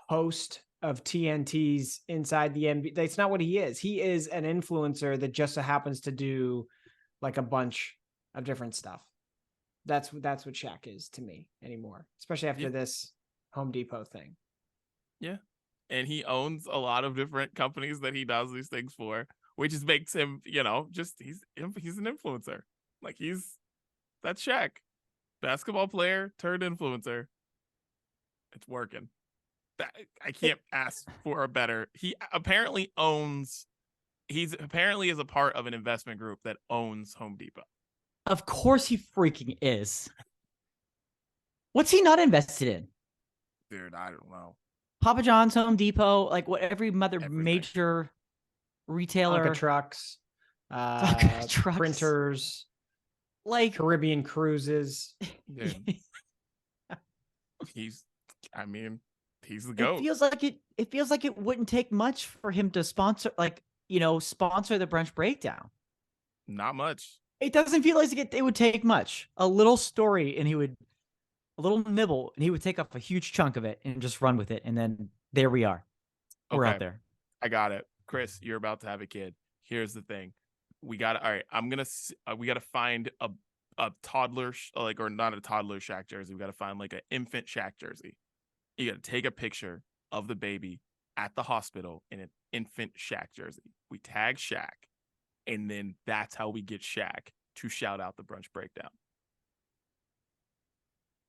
host of TNT's Inside the NBA. That's not what he is. He is an influencer that just so happens to do like a bunch of different stuff. That's what Shaq is to me anymore, especially after this Home Depot thing. Yeah. And he owns a lot of different companies that he does these things for, which just makes him, he's an influencer. Like, that's Shaq. Basketball player turned influencer. It's working. I can't ask for a better. He apparently is a part of an investment group that owns Home Depot. Of course he freaking is. What's he not invested in? Dude, I don't know. Papa John's, Home Depot, like what every major retailer. Tonka trucks, trucks, printers, like Caribbean cruises. Dude. He's the GOAT. It feels like it wouldn't take much for him to sponsor the Brunch Breakdown. Not much. It doesn't feel like it would take much. A little story, and a little nibble, and he would take up a huge chunk of it and just run with it. And then there we are. We're out there. I got it. Chris, you're about to have a kid. Here's the thing. We got to find a toddler, or not a toddler Shaq jersey. We got to find like an infant Shaq jersey. You got to take a picture of the baby at the hospital in an infant Shaq jersey. We tag Shaq, and then that's how we get Shaq to shout out the Brunch Breakdown.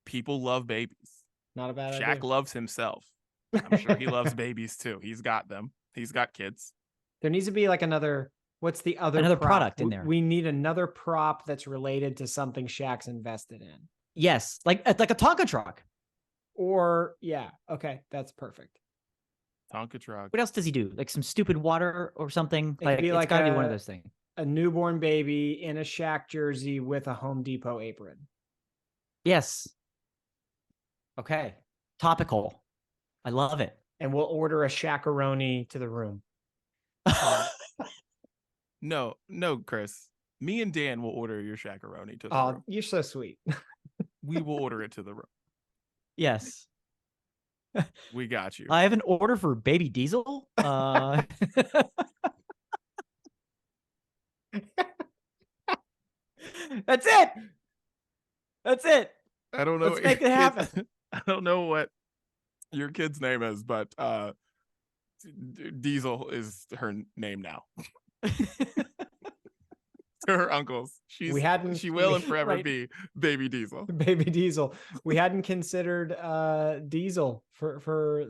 People love babies. Not a bad idea. Shaq loves himself. I'm sure he loves babies too. He's got them. He's got kids. There needs to be like another another product in there. We need another prop that's related to something Shaq's invested in. Yes, like a Tonka truck. Or okay, that's perfect. Tonka truck. What else does he do? Like some stupid water or something? It's gotta be one of those things. A newborn baby in a Shaq jersey with a Home Depot apron. Yes. Okay. Topical. I love it. And we'll order a Shaq-a-roni to the room. No, Chris. Me and Dan will order your Shaq-a-roni to the room. Oh, you're so sweet. We will order it to the room. Yes. We got you. I have an order for Baby Diesel. That's it. That's it. I don't know. Let's make it happen. I don't know what your kid's name is, but Diesel is her name now. To her uncles. She will and forever be Baby Diesel. Baby Diesel. We hadn't considered Diesel for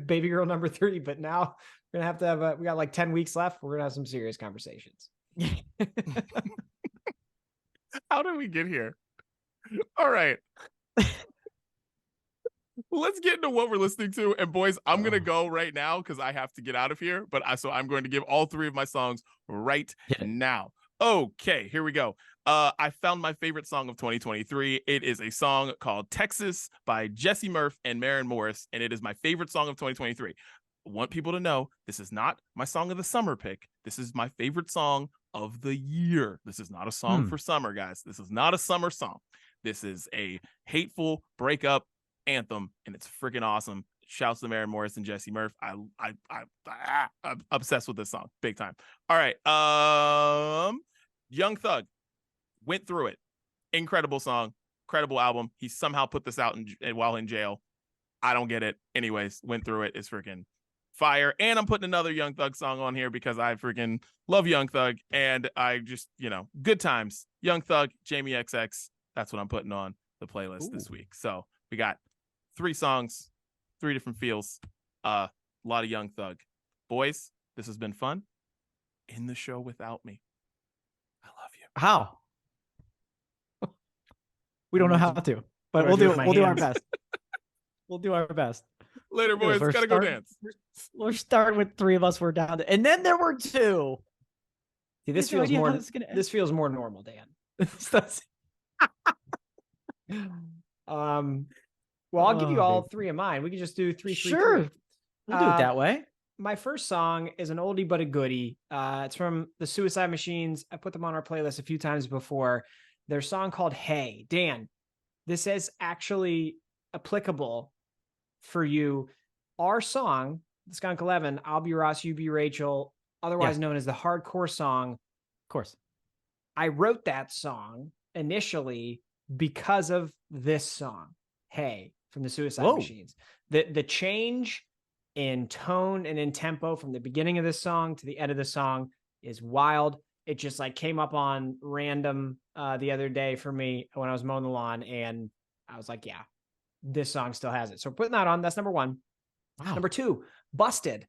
baby girl number 3, but now we're gonna have we got like 10 weeks left. We're gonna have some serious conversations. How did we get here? All right. Let's get into what we're listening to. And boys, I'm going to go right now because I have to get out of here. So I'm going to give all three of my songs right now. Okay, here we go. I found my favorite song of 2023. It is a song called Texas by Jesse Murph and Maren Morris, and it is my favorite song of 2023. I want people to know this is not my song of the summer pick. This is my favorite song of the year. This is not a song for summer, guys. This is not a summer song. This is a hateful breakup anthem, and it's freaking awesome. Shouts to Maren Morris and Jesse Murph. I'm obsessed with this song, big time. All right, Young Thug, Went Through It, incredible song, incredible album. He somehow put this out while in jail. I don't get it. Anyways, Went Through It is freaking fire. And I'm putting another Young Thug song on here because I freaking love Young Thug, and I just, good times. Young Thug, Jamie XX. That's what I'm putting on the playlist this week. So we got 3 songs, 3 different feels, a lot of Young Thug. Boys, this has been fun. In the show without me. I love you. How? We don't know how to, but we'll do our best. We'll do our best. Later, boys. Gotta go dance. We'll start with 3 of us. We're down to, and then there were 2. See, this feels more normal, Dan. Well, I'll give you all 3 of mine. We can just do 3, 3, Sure. 3. We'll do it that way. My first song is an oldie but a goodie. It's from the Suicide Machines. I put them on our playlist a few times before. Their song called Hey. Dan, this is actually applicable for you. Our song, the Skunk 11, I'll Be Ross, You Be Rachel, otherwise known as the hardcore song. Of course. I wrote that song initially because of this song, Hey, from the Suicide Machines. The change in tone and in tempo from the beginning of this song to the end of the song is wild. It just came up on random the other day for me when I was mowing the lawn, and I was like, yeah, this song still has it. So putting that on, that's number 1. Wow. Number 2, Busted,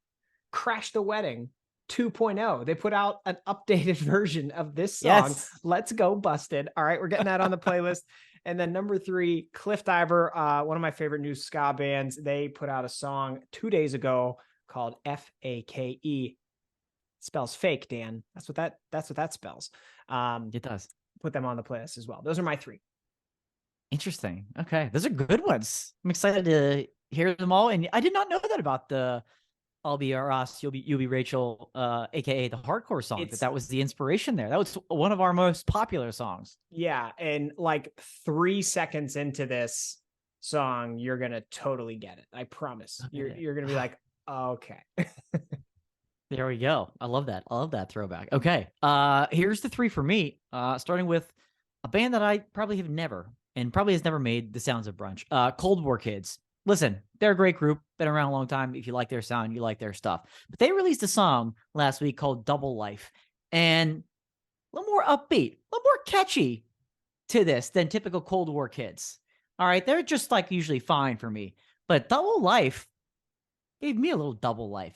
Crash the Wedding 2.0. They put out an updated version of this song. Yes. Let's go Busted. All right, we're getting that on the playlist. And then number 3, Cliff Diver, one of my favorite new ska bands. They put out a song 2 days ago called Fake. Spells fake, Dan. That's what that spells. It does. Put them on the playlist as well. Those are my 3. Interesting. Okay, those are good ones. I'm excited to hear them all. And I did not know that about the I'll Be Ross, You'll Be Rachel, aka the hardcore song. That was the inspiration there. That was one of our most popular songs. Yeah, and 3 seconds into this song, you're gonna totally get it. I promise. You're gonna be like, oh, okay. There we go. I love that. I love that throwback. Okay. Here's the 3 for me. Starting with a band that I probably have never has never made the sounds of brunch. Cold War Kids. Listen, they're a great group. Been around a long time. If you like their sound, you like their stuff. But they released a song last week called Double Life. And a little more upbeat, a little more catchy to this than typical Cold War Kids. All right. They're just usually fine for me. But Double Life gave me a little double life.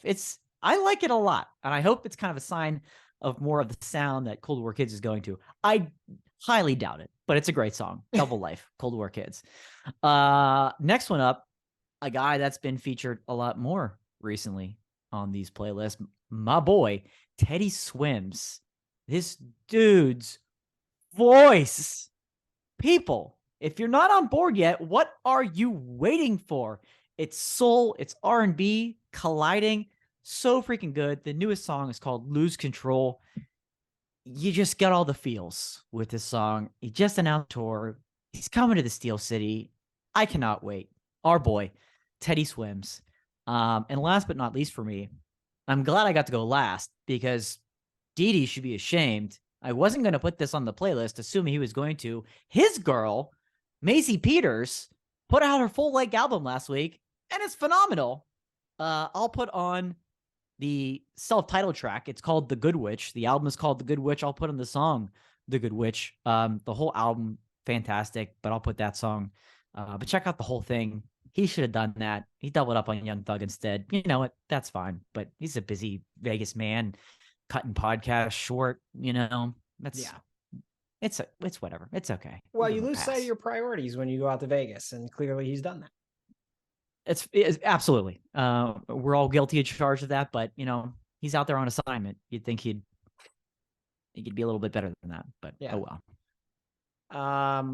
I like it a lot, and I hope it's kind of a sign of more of the sound that Cold War Kids is going to. I highly doubt it, but it's a great song. Double Life, Cold War Kids. Next one up, a guy that's been featured a lot more recently on these playlists, my boy, Teddy Swims. This dude's voice. People, if you're not on board yet, what are you waiting for? It's soul, it's R&B, colliding. So freaking good. The newest song is called Lose Control. You just got all the feels with this song. He just announced a tour. He's coming to the Steel City. I cannot wait. Our boy, Teddy Swims. And last but not least for me, I'm glad I got to go last because Dee should be ashamed. I wasn't going to put this on the playlist, assuming he was going to. His girl, Macy Peters, put out her full-length album last week, and it's phenomenal. I'll put on the self-titled track. It's called The Good Witch. The album is called The Good Witch. I'll put on the song The Good Witch. The whole album, fantastic, but I'll put that song. But check out the whole thing. He should have done that. He doubled up on Young Thug instead. You know what? That's fine. But he's a busy Vegas man, cutting podcasts short, That's It's whatever. It's okay. Well, We'll give you him a lose sight pass. of your priorities when you go out to Vegas, and clearly he's done that. It's absolutely. We're all guilty of charge of that, but he's out there on assignment. You'd think he'd be a little bit better than that, but Yeah. oh well.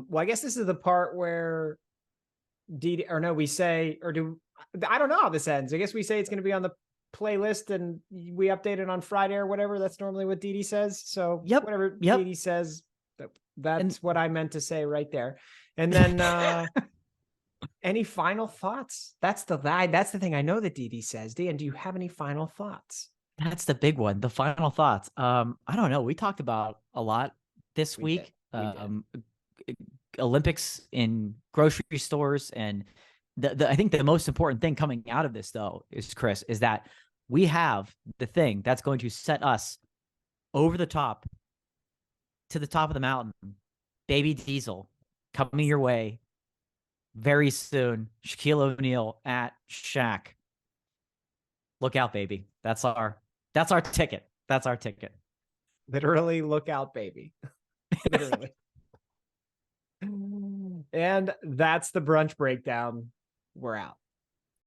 Well, I guess this is the part where we say, or I don't know how this ends. I guess we say it's going to be on the playlist and we update it on Friday or whatever. That's normally what Didi says. So whatever Didi says, that's what I meant to say right there. And then any final thoughts? That's the thing I know that Didi says. Dan, do you have any final thoughts? That's the big one. The final thoughts. I don't know. We talked about a lot this week. Olympics in grocery stores, and I think the most important thing coming out of this, though, is that we have the thing that's going to set us over the top to the top of the mountain. Baby Diesel coming your way very soon. Shaquille O'Neal at Shaq. Look out, baby. That's our ticket. That's our ticket. Literally, look out, baby. Literally. And that's the brunch breakdown. We're out.